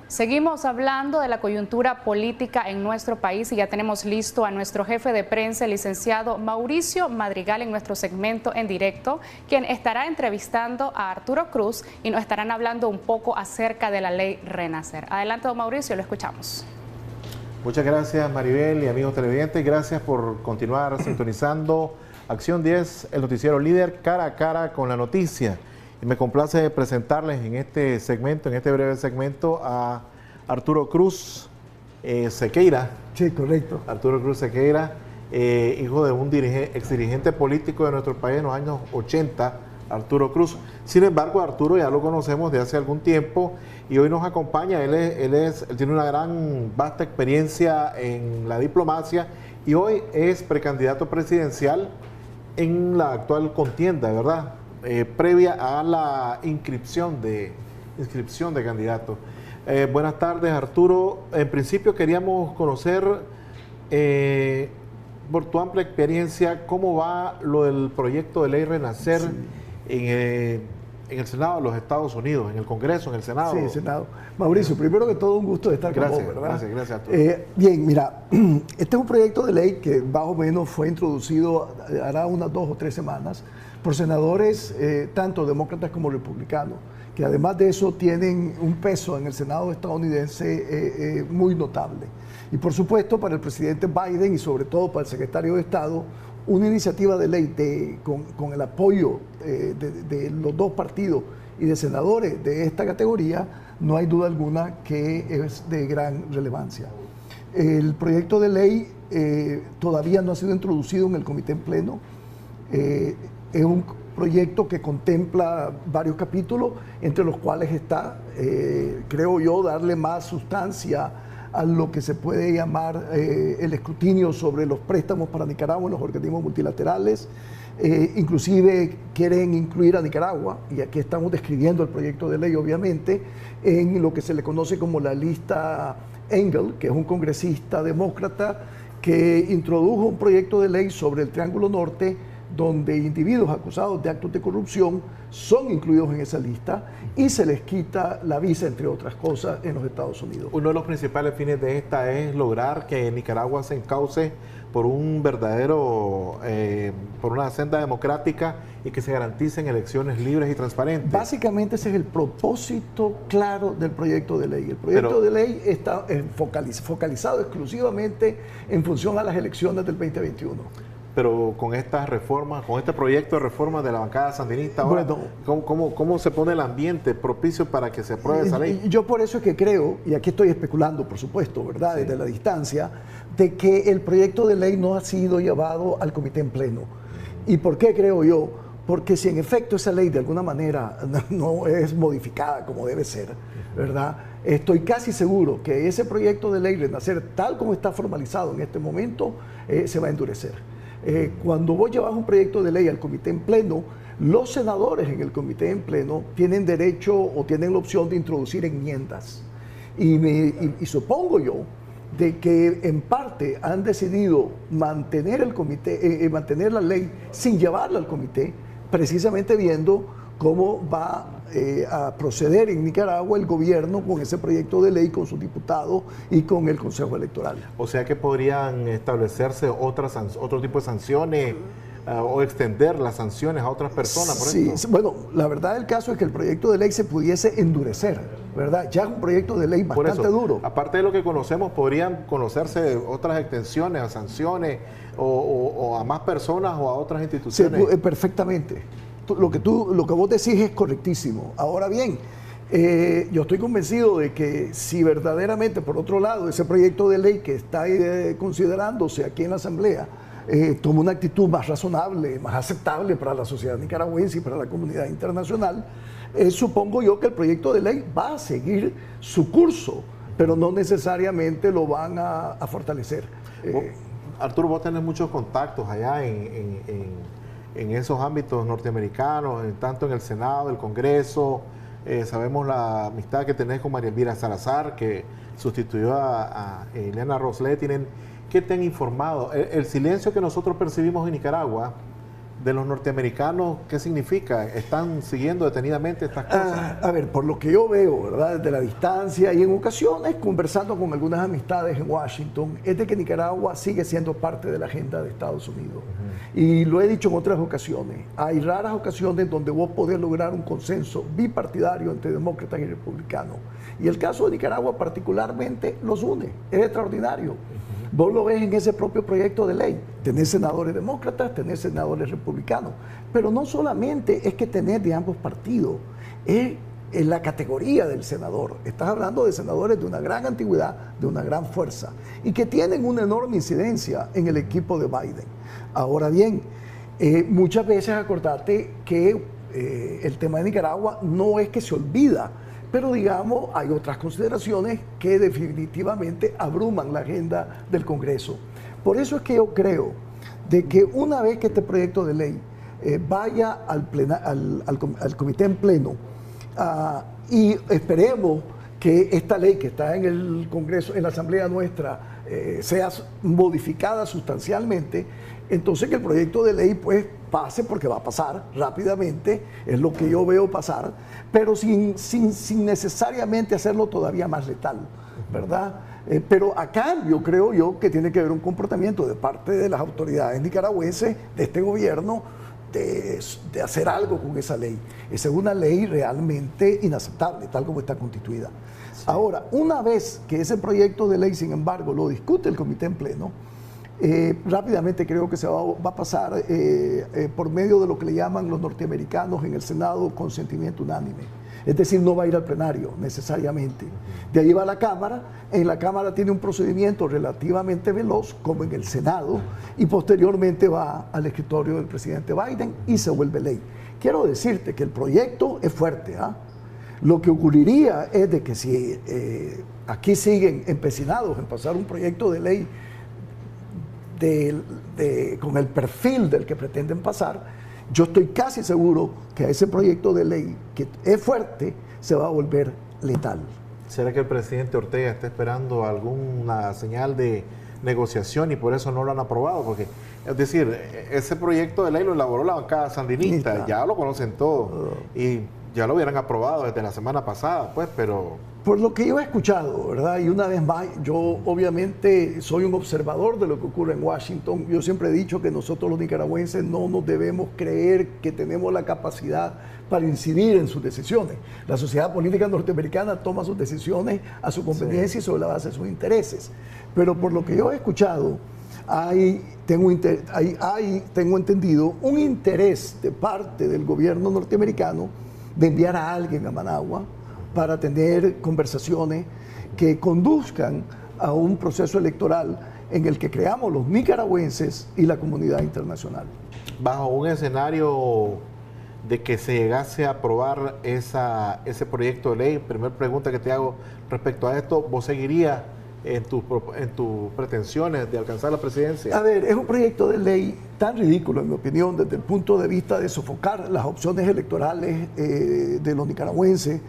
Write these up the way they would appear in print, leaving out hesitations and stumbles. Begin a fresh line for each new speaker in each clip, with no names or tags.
Seguimos hablando de la coyuntura política en nuestro país y ya tenemos listo a nuestro jefe de prensa, el licenciado Mauricio Madrigal, en nuestro segmento en directo, quien estará entrevistando a Arturo Cruz y nos estarán hablando un poco acerca de la ley Renacer. Adelante, don Mauricio, lo escuchamos.
Muchas gracias, Maribel y amigos televidentes. Gracias por continuar sintonizando Acción 10, el noticiero líder cara a cara con la noticia. Y me complace presentarles en este segmento, en este breve segmento, a Arturo Cruz Sequeira.
Sí, correcto.
Arturo Cruz Sequeira, hijo de un exdirigente político de nuestro país en los años 80, Arturo Cruz. Sin embargo, Arturo ya lo conocemos de hace algún tiempo y hoy nos acompaña. Él tiene una vasta experiencia en la diplomacia y hoy es precandidato presidencial en la actual contienda, ¿verdad? Previa a la inscripción de candidato. Buenas tardes, Arturo. En principio queríamos conocer, por tu amplia experiencia, cómo va lo del proyecto de ley Renacer en el Senado de los Estados Unidos, en el Congreso, en el Senado.
Sí, Senado. Mauricio, primero que todo, un gusto de estar con vos, ¿verdad?
Gracias, Arturo.
Bien, mira, este es un proyecto de ley que más o menos fue introducido hará unas 2 o 3 semanas por senadores, tanto demócratas como republicanos, que además de eso tienen un peso en el Senado estadounidense muy notable. Y por supuesto para el presidente Biden y sobre todo para el secretario de Estado, una iniciativa de ley con el apoyo de los dos partidos y de senadores de esta categoría, no hay duda alguna que es de gran relevancia. El proyecto de ley todavía no ha sido introducido en el comité en pleno. Es un proyecto que contempla varios capítulos, entre los cuales está, creo yo, darle más sustancia a lo que se puede llamar el escrutinio sobre los préstamos para Nicaragua en los organismos multilaterales. Inclusive quieren incluir a Nicaragua, y aquí estamos describiendo el proyecto de ley obviamente, en lo que se le conoce como la lista Engel, que es un congresista demócrata que introdujo un proyecto de ley sobre el Triángulo Norte, donde individuos acusados de actos de corrupción son incluidos en esa lista y se les quita la visa, entre otras cosas, en los Estados Unidos.
Uno de los principales fines de esta es lograr que Nicaragua se encauce por un verdadero, por una senda democrática y que se garanticen elecciones libres y transparentes.
Básicamente ese es el propósito claro del proyecto de ley. El proyecto de ley está focalizado exclusivamente en función a las elecciones del 2021.
Pero con estas reformas, con este proyecto de reforma de la bancada sandinista, ahora, bueno, ¿cómo se pone el ambiente propicio para que se apruebe esa ley?
Yo por eso es que creo, y aquí estoy especulando, por supuesto, ¿verdad?, desde la distancia, de que el proyecto de ley no ha sido llevado al comité en pleno. ¿Y por qué creo yo? Porque si en efecto esa ley de alguna manera no es modificada como debe ser, ¿verdad?, estoy casi seguro que ese proyecto de ley Renacer, tal como está formalizado en este momento, se va a endurecer. Cuando vos llevas un proyecto de ley al comité en pleno, los senadores en el comité en pleno tienen derecho o tienen la opción de introducir enmiendas. Y supongo yo de que en parte han decidido mantener el comité, mantener la ley sin llevarla al comité, precisamente viendo cómo va a proceder en Nicaragua el gobierno con ese proyecto de ley, con sus diputados y con el Consejo Electoral.
O sea que podrían establecerse otro tipo de sanciones o extender las sanciones a otras personas, por ejemplo.
Sí, bueno, la verdad del caso es que el proyecto de ley se pudiese endurecer, ¿verdad? Ya es un proyecto de ley bastante duro.
Aparte de lo que conocemos, podrían conocerse otras extensiones a sanciones o a más personas o a otras instituciones.
Sí, perfectamente. Lo que vos decís es correctísimo. Ahora bien, yo estoy convencido de que si verdaderamente, por otro lado, ese proyecto de ley que está considerándose aquí en la Asamblea toma una actitud más razonable, más aceptable para la sociedad nicaragüense y para la comunidad internacional, supongo yo que el proyecto de ley va a seguir su curso, pero no necesariamente lo van a fortalecer.
Arturo, vos tenés muchos contactos allá en esos ámbitos norteamericanos, tanto en el Senado, el Congreso. Sabemos la amistad que tenés con María Elvira Salazar, que sustituyó a Elena Roslet. ¿Qué te han informado? El silencio que nosotros percibimos en Nicaragua de los norteamericanos, ¿qué significa? ¿Están siguiendo detenidamente estas cosas?
A ver, por lo que yo veo, ¿verdad? Desde la distancia y en ocasiones conversando con algunas amistades en Washington, es de que Nicaragua sigue siendo parte de la agenda de Estados Unidos. Y lo he dicho en otras ocasiones, hay raras ocasiones donde vos podés lograr un consenso bipartidario entre demócratas y republicanos. Y el caso de Nicaragua particularmente los une, es extraordinario. Vos lo ves en ese propio proyecto de ley. Tenés senadores demócratas, tenés senadores republicanos. Pero no solamente es que tenés de ambos partidos, es en la categoría del senador. Estás hablando de senadores de una gran antigüedad, de una gran fuerza, y que tienen una enorme incidencia en el equipo de Biden. Ahora bien, muchas veces acordate que el tema de Nicaragua no es que se olvida, pero digamos, hay otras consideraciones que definitivamente abruman la agenda del Congreso. Por eso es que yo creo de que una vez que este proyecto de ley vaya al comité en pleno, y esperemos que esta ley que está en el Congreso, en la Asamblea nuestra, sea modificada sustancialmente, entonces que el proyecto de ley pues pase, porque va a pasar rápidamente, es lo que yo veo pasar, pero sin necesariamente hacerlo todavía más letal, ¿verdad? Pero a cambio creo yo que tiene que haber un comportamiento de parte de las autoridades nicaragüenses, de este gobierno, de hacer algo con esa ley. Esa es una ley realmente inaceptable, tal como está constituida. Sí. Ahora, una vez que ese proyecto de ley, sin embargo, lo discute el comité en pleno, rápidamente creo que se va a pasar por medio de lo que le llaman los norteamericanos en el Senado consentimiento unánime. Es decir, no va a ir al plenario necesariamente. De ahí va a la Cámara. En la Cámara tiene un procedimiento relativamente veloz, como en el Senado, y posteriormente va al escritorio del presidente Biden y se vuelve ley. Quiero decirte que el proyecto es fuerte, ¿ah? Lo que ocurriría es de que si aquí siguen empecinados en pasar un proyecto de ley con el perfil del que pretenden pasar, yo estoy casi seguro que a ese proyecto de ley, que es fuerte, se va a volver letal.
¿Será que el presidente Ortega está esperando alguna señal de negociación y por eso no lo han aprobado? Porque, es decir, ese proyecto de ley lo elaboró la bancada sandinista, ya lo conocen todos, y ya lo hubieran aprobado desde la semana pasada, pues, pero...
Por lo que yo he escuchado, ¿verdad? Y una vez más, yo obviamente soy un observador de lo que ocurre en Washington. Yo siempre he dicho que nosotros los nicaragüenses no nos debemos creer que tenemos la capacidad para incidir en sus decisiones. La sociedad política norteamericana toma sus decisiones a su conveniencia y sobre la base de sus intereses. Pero por lo que yo he escuchado, tengo entendido un interés de parte del gobierno norteamericano de enviar a alguien a Managua para tener conversaciones que conduzcan a un proceso electoral en el que creamos los nicaragüenses y la comunidad internacional.
Bajo un escenario de que se llegase a aprobar ese proyecto de ley, primera pregunta que te hago respecto a esto, ¿vos seguirías en tus pretensiones de alcanzar la presidencia?
A ver, es un proyecto de ley tan ridículo, en mi opinión, desde el punto de vista de sofocar las opciones electorales de los nicaragüenses,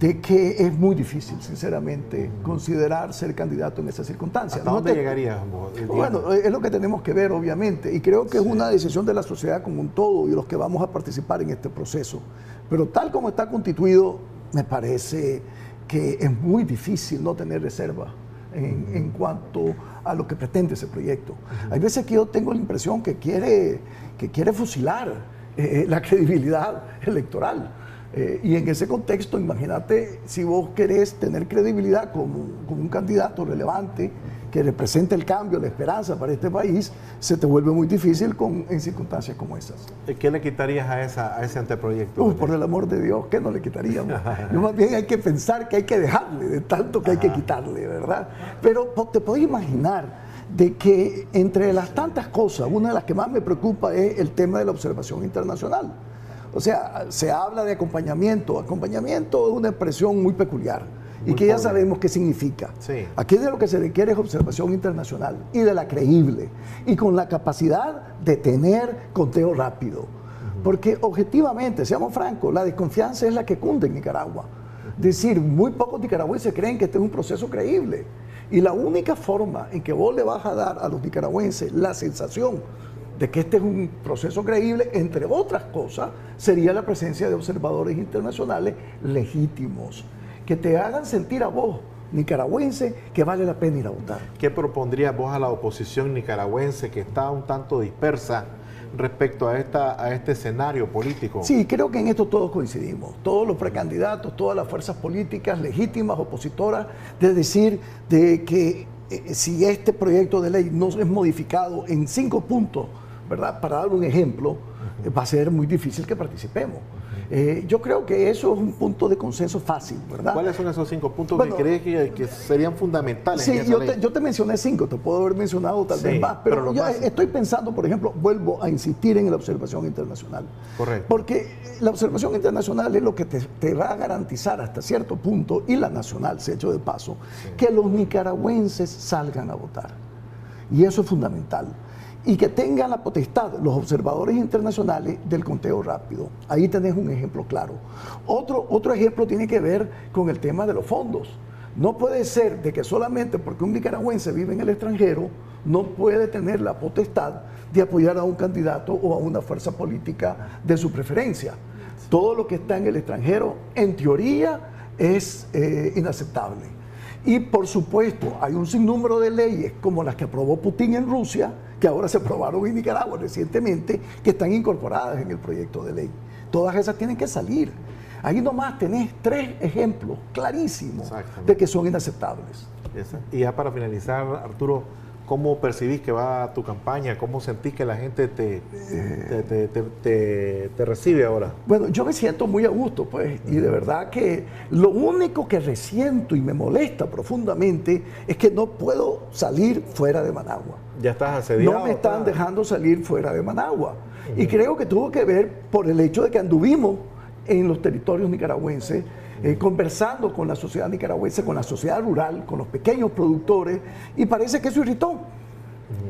de que es muy difícil, sinceramente, considerar ser candidato en esas circunstancias.
¿Hasta dónde llegarías?
Bueno, es lo que tenemos que ver, obviamente, y creo que es una decisión de la sociedad como un todo y de los que vamos a participar en este proceso. Pero tal como está constituido, me parece que es muy difícil no tener reserva en cuanto a lo que pretende ese proyecto. Hay veces que yo tengo la impresión que quiere fusilar la credibilidad electoral. Y en ese contexto, imagínate, si vos querés tener credibilidad como un candidato relevante que represente el cambio, la esperanza para este país, se te vuelve muy difícil en circunstancias como esas.
¿Qué le quitarías a ese anteproyecto?
Por el amor de Dios, ¿qué no le quitaríamos? Yo más bien hay que pensar que hay que dejarle, de tanto que hay que quitarle, ¿verdad? Pero te podés imaginar de que entre las tantas cosas, una de las que más me preocupa es el tema de la observación internacional. O sea, se habla de acompañamiento. Acompañamiento es una expresión muy peculiar y que ya sabemos qué significa.
Sí.
Aquí de lo que se requiere es observación internacional y de la creíble y con la capacidad de tener conteo rápido. Porque objetivamente, seamos francos, la desconfianza es la que cunde en Nicaragua. Es decir, muy pocos nicaragüenses creen que este es un proceso creíble. Y la única forma en que vos le vas a dar a los nicaragüenses la sensación de que este es un proceso creíble, entre otras cosas, sería la presencia de observadores internacionales legítimos, que te hagan sentir a vos, nicaragüense, que vale la pena ir a votar.
¿Qué propondrías vos a la oposición nicaragüense que está un tanto dispersa respecto a este escenario político?
Sí, creo que en esto todos coincidimos, todos los precandidatos, todas las fuerzas políticas legítimas, opositoras, de decir de que si este proyecto de ley no es modificado en 5 puntos, ¿verdad? Para dar un ejemplo, va a ser muy difícil que participemos. Yo creo que eso es un punto de consenso fácil, ¿verdad?
¿Cuáles son esos 5 puntos que crees que serían fundamentales?
Sí,
en esa ley?
yo te mencioné 5, te puedo haber mencionado tal vez más, pero yo estoy pensando, por ejemplo, vuelvo a insistir en la observación internacional.
Correcto.
Porque la observación internacional es lo que te va a garantizar hasta cierto punto, y la nacional, se hecho de paso, que los nicaragüenses salgan a votar. Y eso es fundamental. Y que tengan la potestad los observadores internacionales del conteo rápido. Ahí tenés un ejemplo claro. Otro ejemplo tiene que ver con el tema de los fondos. No puede ser de que solamente porque un nicaragüense vive en el extranjero no puede tener la potestad de apoyar a un candidato o a una fuerza política de su preferencia. Todo lo que está en el extranjero, en teoría, es inaceptable. Y por supuesto, hay un sinnúmero de leyes como las que aprobó Putin en Rusia, que ahora se aprobaron en Nicaragua recientemente, que están incorporadas en el proyecto de ley. Todas esas tienen que salir. Ahí nomás tenés 3 ejemplos clarísimos de que son inaceptables.
Y ya para finalizar, Arturo, ¿cómo percibís que va tu campaña? ¿Cómo sentís que la gente te recibe ahora?
Bueno, yo me siento muy a gusto, pues, y de verdad que lo único que resiento y me molesta profundamente es que no puedo salir fuera de Managua.
¿Ya estás asediado?
No me están dejando salir fuera de Managua. Y creo que tuvo que ver por el hecho de que anduvimos en los territorios nicaragüenses, conversando con la sociedad nicaragüense, con la sociedad rural, con los pequeños productores, y parece que eso irritó.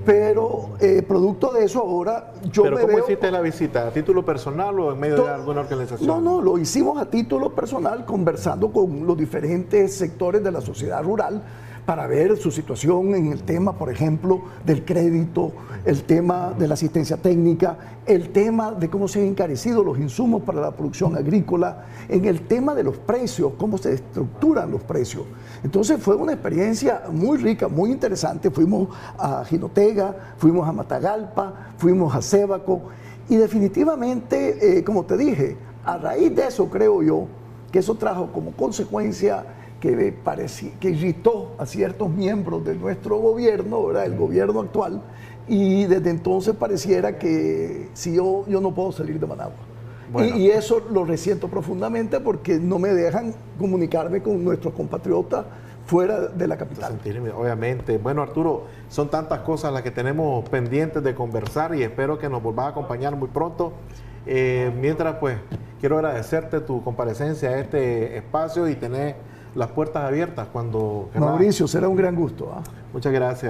Pero producto de eso ahora
¿Pero cómo hiciste la visita? ¿A título personal o en medio de alguna organización?
No, lo hicimos a título personal, conversando con los diferentes sectores de la sociedad rural para ver su situación en el tema, por ejemplo, del crédito, el tema de la asistencia técnica, el tema de cómo se han encarecido los insumos para la producción agrícola, en el tema de los precios, cómo se estructuran los precios. Entonces fue una experiencia muy rica, muy interesante. Fuimos a Jinotega, fuimos a Matagalpa, fuimos a Sébaco, y definitivamente, como te dije, a raíz de eso creo yo que eso trajo como consecuencia que irritó a ciertos miembros de nuestro gobierno, ¿verdad? El gobierno actual, y desde entonces pareciera que si yo no puedo salir de Managua. Bueno. Y eso lo resiento profundamente porque no me dejan comunicarme con nuestros compatriotas fuera de la capital.
Obviamente. Bueno, Arturo, son tantas cosas las que tenemos pendientes de conversar y espero que nos volvás a acompañar muy pronto. Mientras, pues, quiero agradecerte tu comparecencia a este espacio y tener las puertas abiertas cuando...
Mauricio, será un gran gusto.
Muchas gracias.